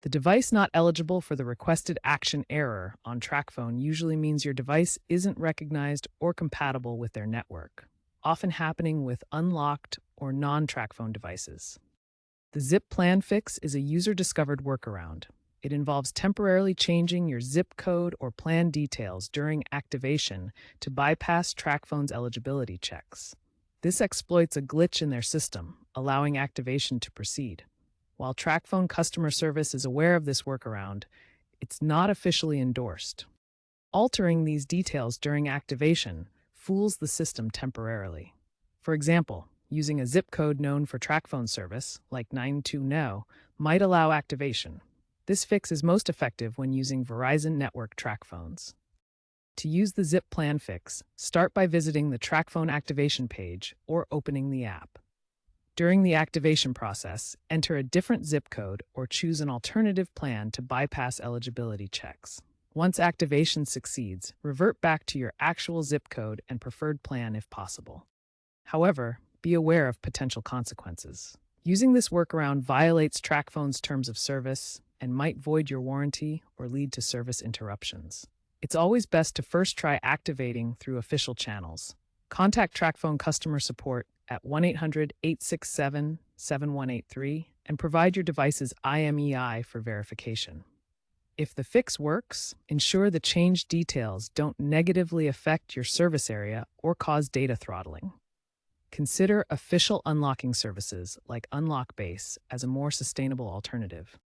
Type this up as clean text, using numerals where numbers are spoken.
The device not eligible for the requested action error on Tracfone usually means your device isn't recognized or compatible with their network, often happening with unlocked or non-Tracfone devices. The zip plan fix is a user-discovered workaround. It involves temporarily changing your zip code or plan details during activation to bypass Tracfone's eligibility checks. This exploits a glitch in their system, allowing activation to proceed. While Tracfone customer service is aware of this workaround, it's not officially endorsed. Altering these details during activation fools the system temporarily. For example, using a zip code known for Tracfone service, like 920, might allow activation. This fix is most effective when using Verizon network Tracphones. To use the zip plan fix, start by visiting the Tracfone activation page or opening the app. During the activation process, enter a different zip code or choose an alternative plan to bypass eligibility checks. Once activation succeeds, revert back to your actual zip code and preferred plan if possible. However, be aware of potential consequences. Using this workaround violates Tracfone's terms of service and might void your warranty or lead to service interruptions. It's always best to first try activating through official channels. Contact Tracfone customer support at 1-800-867-7183 and provide your device's IMEI for verification. If the fix works, ensure the changed details don't negatively affect your service area or cause data throttling. Consider official unlocking services like Unlock Base as a more sustainable alternative.